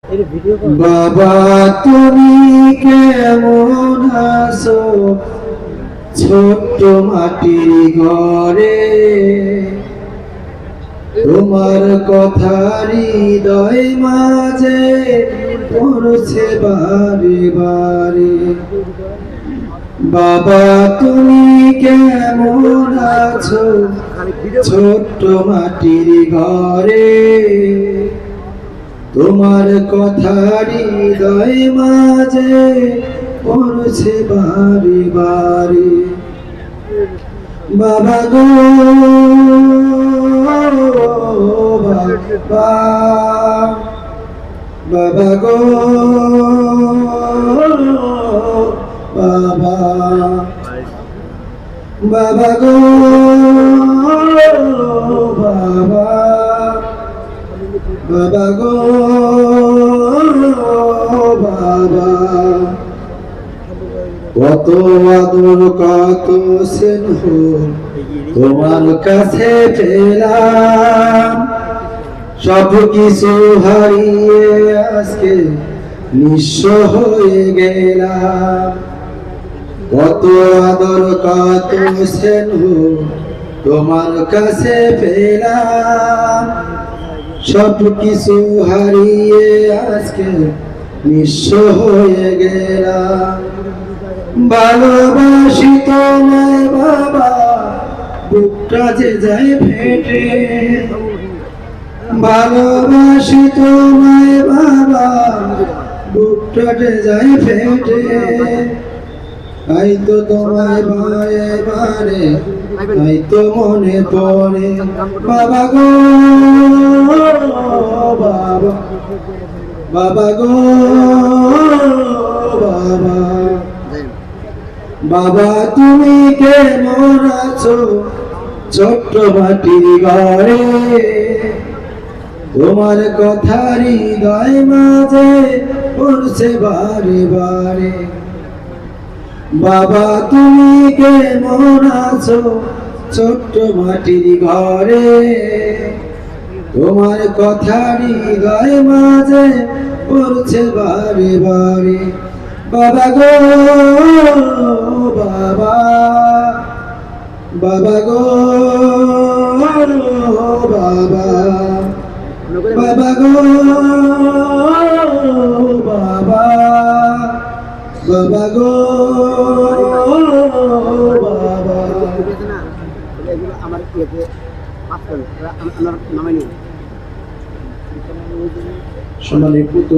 বাবা তুমি কেমন আছো ছোট্ট মাটির ঘরে, তোমার কথা হৃদয় মাঝে পড়ছে বারে বারে। বাবা তুমি কেমন আছো ছোট্ট মাটির ঘরে, তোমার কথা হৃদয় মাঝে পড়ছে বারে বারে। বাবা গো বাবা, বাবা গো বাবা, বাবা গো বাবা, বাবা গো বাবা। কত আদর কত স্নেহ তোমার কাছে পেলাম, সব কিছু হারিয়ে আজকে নিঃস্ব হয়ে গেলাম। কত আদর কত স্নেহ তোমার কাছে পেলাম, সব কিছু হারিয়ে আজকে নিঃস্ব হয়ে গেলাম। ভালোবাসি তোমায় বাবা, বুকটা যে যায় ফেটে। ভালোবাসি তোমায় বাবা, বুকটা যে যায় ফেটে। তাই তো তোমায় বারে বারে, তাই তো মনে পড়ে। বাবা গো বাবা, বাবা গো বাবা, বাবা তুমি কেমন আছো ছোট্ট মাটির ঘরে, তোমার কথা হৃদয় মাঝে পড়ছে বারে বারে। বাবা তুমি কেমন আছো ছোট্ট মাটির ঘরে, তোমার কথা হৃদয় মাঝে পড়ছে বারে বারে। বাবা গো বাবা, বাবা গো বাবা, বাবা গো বাবা, বাবা গো বাবা। আমার নামে সম্মানিত